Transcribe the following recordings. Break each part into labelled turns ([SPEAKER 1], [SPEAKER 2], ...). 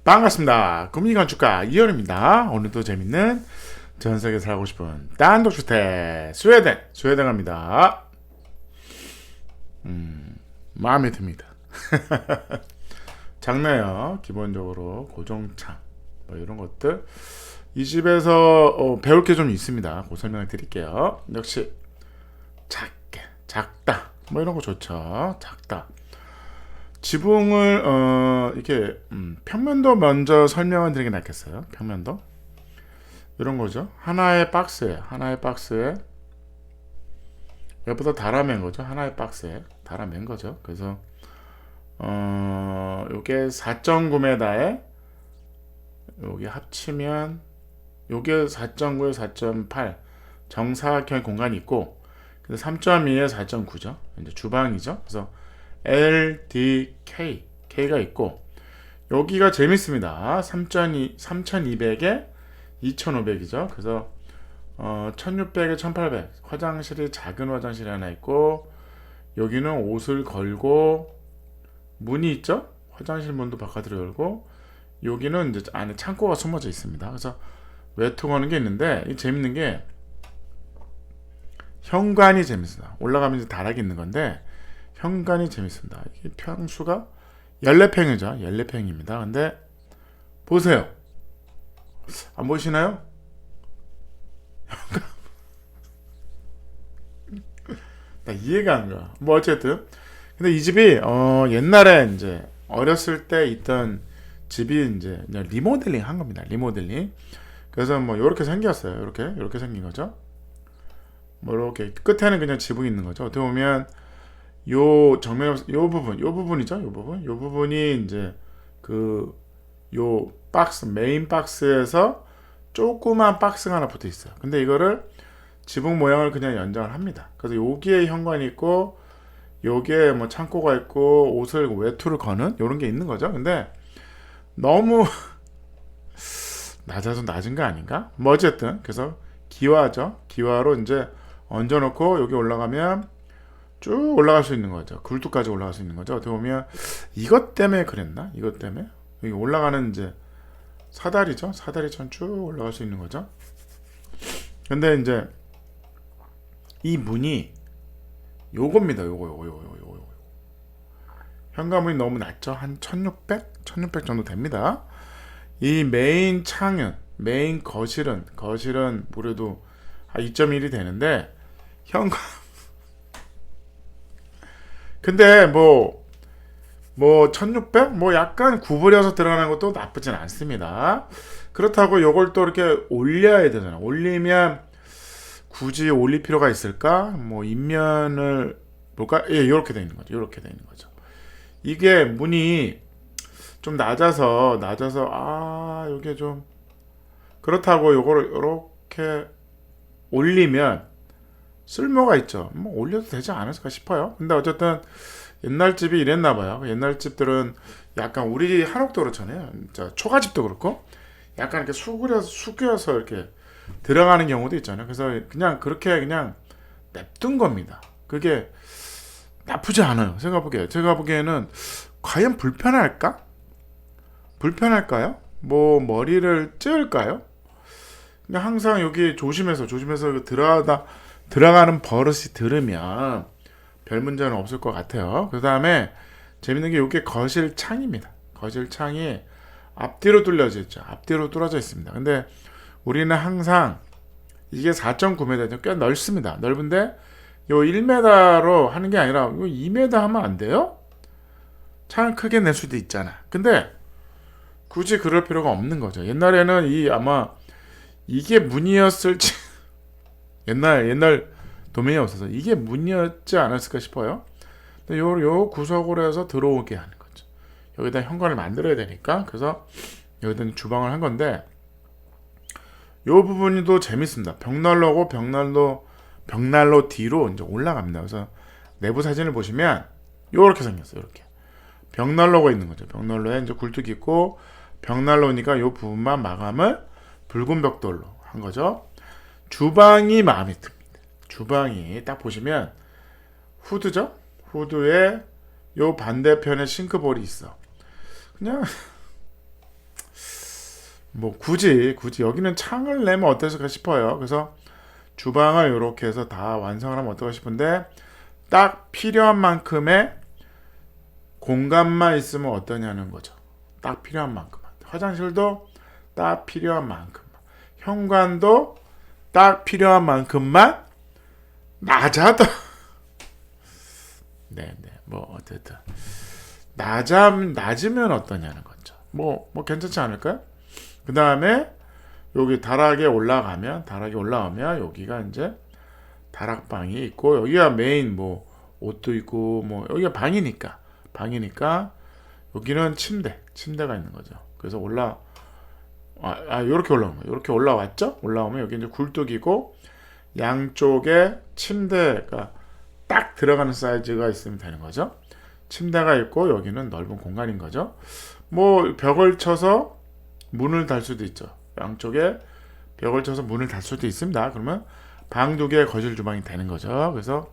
[SPEAKER 1] 반갑습니다. 금리건축가 이현입니다. 오늘도 재밌는 전 세계 살고 싶은 단독주택 스웨덴 갑니다. 마음에 듭니다. 작네요. 기본적으로 고정창 뭐 이런 것들 이 집에서 배울 게 좀 있습니다. 그 설명을 드릴게요. 역시 작다 뭐 이런 거 좋죠. 작다. 지붕을 이렇게 평면도 먼저 설명을 드리는 게 낫겠어요. 평면도 이런 거죠. 하나의 박스에 옆에다 달아맨 거죠. 하나의 박스에 달아맨 거죠. 그래서 요게 4.9m에 요게 합치면 요게 4.9에 4.8 정사각형 공간이 있고 3.2에 4.9죠. 이제 주방이죠. 그래서 LDK K가 있고 여기가 재밌습니다. 3200에 2500이죠. 그래서 1600에 1800 화장실이 작은 화장실이 하나 있고 여기는 옷을 걸고 문이 있죠. 화장실 문도 바깥으로 열고 여기는 이제 안에 창고가 숨어져 있습니다. 그래서 외통하는 게 있는데 이 재밌는 게 현관이 재밌습니다. 올라가면 이제 다락이 있는 건데 현관이 재밌습니다. 이게 평수가 14평이죠. 14평입니다. 근데 보세요. 안 보이시나요? 나 이해가 안 가. 뭐 어쨌든 근데 이 집이 옛날에 이제 어렸을 때 있던 집이 이제 리모델링 한 겁니다. 리모델링. 그래서 뭐 이렇게 생겼어요. 이렇게 생긴 거죠. 뭐 이렇게 끝에는 그냥 지붕이 있는 거죠. 어떻게 보면 요 정면 요 부분이죠. 요 부분이 이제 요 박스 메인 박스에서 조그만 박스가 하나 붙어 있어요. 근데 이거를 지붕 모양을 그냥 연장을 합니다. 그래서 여기에 현관이 있고 여기에 뭐 창고가 있고 옷을 외투를 거는 이런 게 있는 거죠. 근데 너무 낮아서 낮은 거 아닌가? 뭐 어쨌든 그래서 기와죠. 기와로 이제 얹어놓고 여기 올라가면 쭉 올라갈 수 있는 거죠. 굴뚝까지 올라갈 수 있는 거죠. 어떻게 보면 이것 때문에 그랬나? 이것 때문에 여기 올라가는 이제 사다리죠. 사다리처럼 쭉 올라갈 수 있는 거죠. 근데 이제 이 문이 요겁니다. 요거. 현관문이 너무 낮죠. 한 1600 정도 됩니다. 이 메인 창은 메인 거실은 무려도 한 2.1이 되는데 현관 근데 뭐 1600? 뭐 약간 구부려서 들어가는 것도 나쁘진 않습니다. 그렇다고 요걸 또 이렇게 올려야 되잖아. 올리면 굳이 올릴 필요가 있을까? 뭐 인면을 볼까? 예, 이렇게 되어 있는 거죠. 이렇게 되어 있는 거죠. 이게 문이 좀 낮아서 요게 좀 그렇다고 요거를 이렇게 올리면 쓸모가 있죠. 뭐 올려도 되지 않을까 싶어요. 근데 어쨌든 옛날 집이 이랬나 봐요. 옛날 집들은 약간 우리 한옥도 그렇잖아요. 초가집도 그렇고 약간 이렇게 숙여서 이렇게 들어가는 경우도 있잖아요. 그래서 그냥 그렇게 그냥 냅둔 겁니다. 그게 나쁘지 않아요. 제가 보기에는 과연 불편할까요? 뭐 머리를 찌을까요? 그냥 항상 여기 조심해서 들어가는 버릇이 들으면 별 문제는 없을 것 같아요. 그 다음에 재밌는 게 이게 거실 창입니다. 거실 창이 앞뒤로 뚫려져 있죠. 앞뒤로 뚫어져 있습니다. 근데 우리는 항상 이게 4.9m 꽤 넓습니다. 넓은데 요 1m로 하는 게 아니라 요 2m 하면 안 돼요? 창을 크게 낼 수도 있잖아. 근데 굳이 그럴 필요가 없는 거죠. 옛날에는 아마 이게 문이었을지 옛날 도면이 없어서 이게 문이었지 않았을까 싶어요. 근데 요 구석으로 해서 들어오게 하는 거죠. 여기다 현관을 만들어야 되니까 그래서 여기다 주방을 한 건데 요 부분이 또 재밌습니다. 벽난로고 벽난로 뒤로 이제 올라갑니다. 그래서 내부 사진을 보시면 요렇게 생겼어요. 이렇게 벽난로가 있는 거죠. 벽난로에 이제 굴뚝이 있고 벽난로니까 요 부분만 마감을 붉은 벽돌로 한 거죠. 주방이 마음에 듭니다. 주방이 딱 보시면 후드죠. 후드에 요 반대편에 싱크볼이 있어. 그냥 뭐 굳이 여기는 창을 내면 어떨까 싶어요. 그래서 주방을 이렇게 해서 다 완성을 하면 어떨까 싶은데 딱 필요한 만큼의 공간만 있으면 어떠냐는 거죠. 딱 필요한 만큼만. 화장실도 딱 필요한 만큼만. 현관도 딱 필요한 만큼만 낮아도 네네 뭐 어쨌든 낮으면 어떠냐는 거죠. 뭐 괜찮지 않을까요? 그 다음에 여기 다락에 올라오면 여기가 이제 다락방이 있고 여기가 메인 뭐 옷도 있고 뭐 여기가 방이니까 여기는 침대가 있는 거죠. 그래서 이렇게 올라오면 이렇게 올라왔죠? 올라오면 여기 이제 굴뚝이고 양쪽에 침대가 딱 들어가는 사이즈가 있으면 되는 거죠. 침대가 있고 여기는 넓은 공간인 거죠. 뭐 벽을 쳐서 문을 달 수도 있죠. 양쪽에 벽을 쳐서 문을 달 수도 있습니다. 그러면 방 2개 거실 주방이 되는 거죠. 그래서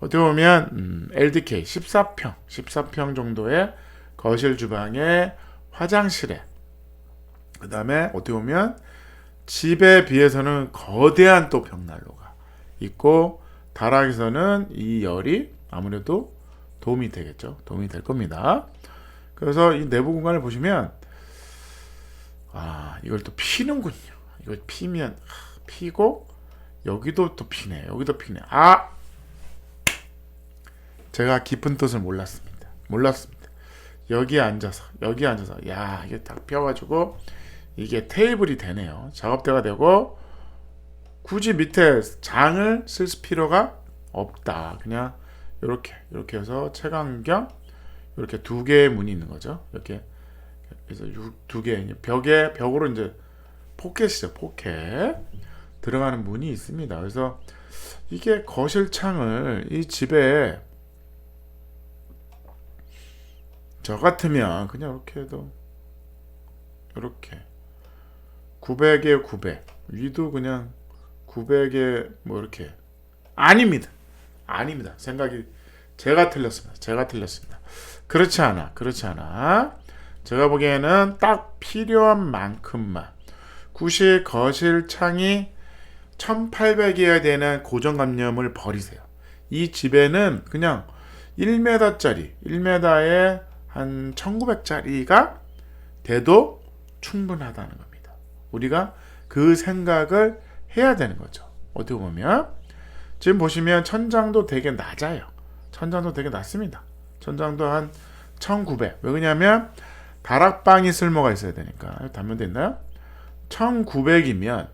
[SPEAKER 1] 어떻게 보면 LDK 14평 정도의 거실 주방에 화장실에 그 다음에 어떻게 보면 집에 비해서는 거대한 또 벽난로가 있고 다락에서는 이 열이 아무래도 도움이 되겠죠. 도움이 될 겁니다. 그래서 이 내부 공간을 보시면 이걸 또 피는군요. 이걸 피면 피고 여기도 또 피네. 제가 깊은 뜻을 몰랐습니다. 여기 앉아서 이게 딱 펴가지고 이게 테이블이 되네요. 작업대가 되고 굳이 밑에 장을 쓸 필요가 없다. 그냥 이렇게 해서 채광경 이렇게 2개의 문이 있는 거죠. 이렇게 그래서 2개 벽으로 이제 포켓이죠. 포켓 들어가는 문이 있습니다. 그래서 이게 거실 창을 이 집에 저 같으면 그냥 이렇게 해도 이렇게 900에 900 위도 그냥 900에 뭐 이렇게 아닙니다. 생각이 제가 틀렸습니다. 그렇지 않아. 제가 보기에는 딱 필요한 만큼만 구식 거실 창이 1800이어야 되는 고정감염을 버리세요. 이 집에는 그냥 1m에 한 1900짜리가 돼도 충분하다는 겁니다. 우리가 그 생각을 해야 되는 거죠. 어떻게 보면 지금 보시면 천장도 되게 낮아요. 낮습니다. 천장도 한 1900. 왜 그러냐면 다락방이 쓸모가 있어야 되니까. 단면돼 있나요? 1900이면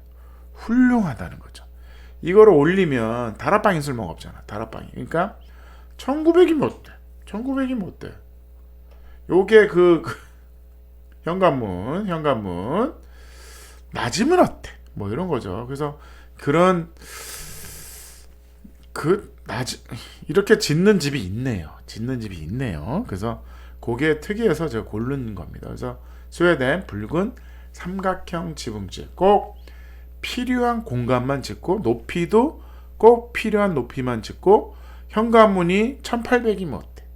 [SPEAKER 1] 훌륭하다는 거죠. 이거를 올리면 다락방이 쓸모가 없잖아. 그러니까 1900이면 어때? 요게 그 현관문 낮으면 어때? 뭐 이런 거죠. 그래서 이렇게 짓는 집이 있네요. 그래서 그게 특이해서 제가 고른 겁니다. 그래서 스웨덴 붉은 삼각형 지붕집 꼭 필요한 공간만 짓고 높이도 꼭 필요한 높이만 짓고 현관문이 1800이면 어때?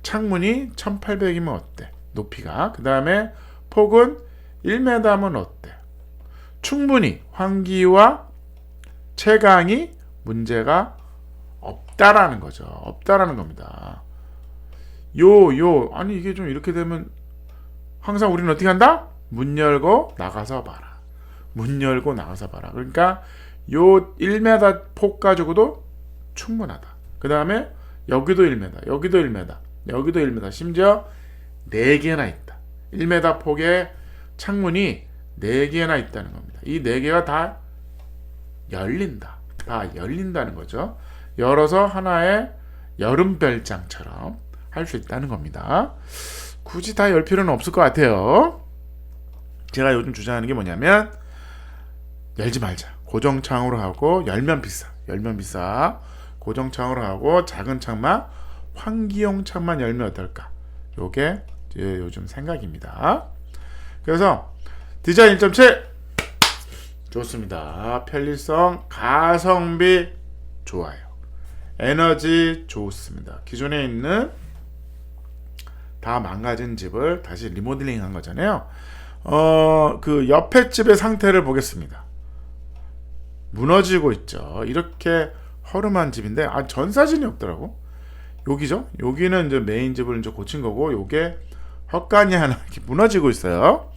[SPEAKER 1] 창문이 1800이면 어때? 높이가. 그 다음에 폭은 1m면 어때? 충분히 환기와 채광이 문제가 없다라는 거죠. 없다라는 겁니다. 아니 이게 좀 이렇게 되면 항상 우리는 어떻게 한다? 문 열고 나가서 봐라. 그러니까 요 1m 폭 가지고도 충분하다. 그 다음에 여기도 1m, 심지어 4개나 있다. 1m 폭의 창문이 4개나 있다는 겁니다. 이 4개가 다 열린다는 거죠. 열어서 하나의 여름별장처럼 할 수 있다는 겁니다. 굳이 다 열 필요는 없을 것 같아요. 제가 요즘 주장하는 게 뭐냐면 열지 말자. 고정창으로 하고 열면 비싸. 고정창으로 하고 작은 창만 환기용 창만 열면 어떨까? 요게 요즘 생각입니다. 그래서 디자인 1.7 좋습니다. 편리성, 가성비 좋아요. 에너지 좋습니다. 기존에 있는 다 망가진 집을 다시 리모델링 한 거잖아요. 그 옆에 집의 상태를 보겠습니다. 무너지고 있죠. 이렇게 허름한 집인데 전사진이 없더라고. 여기죠. 여기는 이제 메인 집을 이제 고친 거고, 요게 헛간이 하나 이렇게 무너지고 있어요.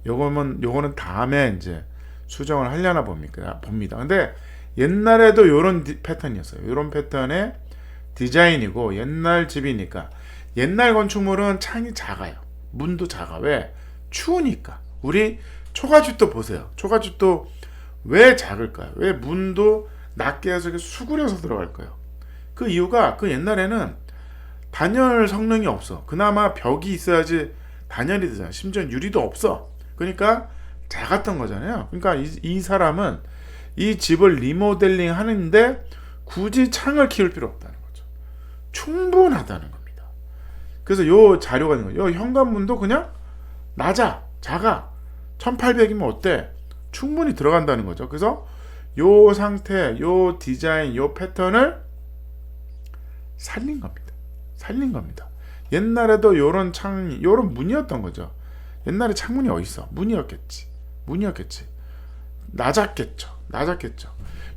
[SPEAKER 1] 요거는 다음에 이제 수정을 하려나 봅니다. 근데 옛날에도 요런 패턴이었어요. 요런 패턴의 디자인이고, 옛날 집이니까. 옛날 건축물은 창이 작아요. 문도 작아. 왜? 추우니까. 우리 초가집도 보세요. 초가집도 왜 작을까요? 왜 문도 낮게 해서 수그려서 들어갈까요? 그 이유가, 그 옛날에는 단열 성능이 없어. 그나마 벽이 있어야지 단열이 되잖아. 심지어 유리도 없어. 그러니까 작았던 거잖아요. 그러니까 이 사람은 이 집을 리모델링 하는데 굳이 창을 키울 필요 없다는 거죠. 충분하다는 겁니다. 그래서 요 자료가 있는 거예요. 요 현관문도 그냥 작아. 1800이면 어때? 충분히 들어간다는 거죠. 그래서 요 상태, 요 디자인, 요 패턴을 살린 겁니다. 옛날에도 요런 문이었던 거죠. 옛날에 창문이 어딨어? 문이었겠지. 낮았겠죠.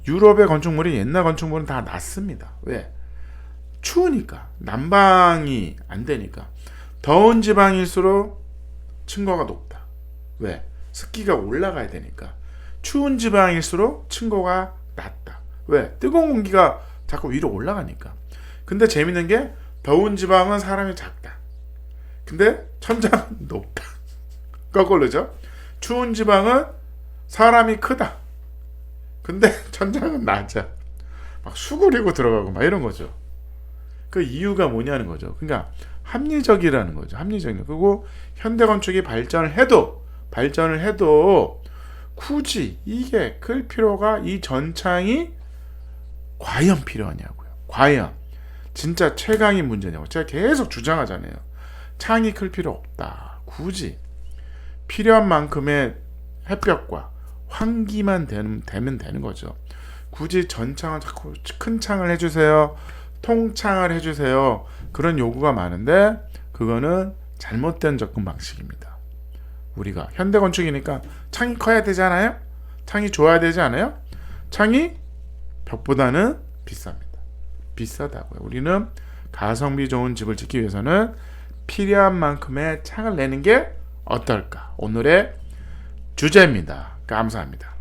[SPEAKER 1] 유럽의 건축물이, 옛날 건축물은 다 낮습니다. 왜? 추우니까. 난방이 안 되니까. 더운 지방일수록 층고가 높다. 왜? 습기가 올라가야 되니까. 추운 지방일수록 층고가 낮다. 왜? 뜨거운 공기가 자꾸 위로 올라가니까. 근데 재밌는 게, 더운 지방은 사람이 작다. 근데 천장은 높다. 거꾸로죠. 추운 지방은 사람이 크다. 근데 천장은 낮아. 막 수그리고 들어가고 막 이런 거죠. 그 이유가 뭐냐는 거죠. 그러니까 합리적이라는 거죠. 합리적인. 그리고 현대 건축이 발전을 해도 굳이 이게 클 필요가, 이 전창이 과연 필요하냐고요. 과연 진짜 최강의 문제냐고. 제가 계속 주장하잖아요. 창이 클 필요 없다. 굳이 필요한 만큼의 햇볕과 환기만 되면 되는 거죠. 굳이 전창을 자꾸 큰 창을 해주세요, 통창을 해주세요, 그런 요구가 많은데, 그거는 잘못된 접근 방식입니다. 우리가 현대 건축이니까 창이 커야 되지 않아요? 창이 좋아야 되지 않아요? 창이 벽보다는 비싸다고요. 우리는 가성비 좋은 집을 짓기 위해서는 필요한 만큼의 창을 내는 게 어떨까? 오늘의 주제입니다. 감사합니다.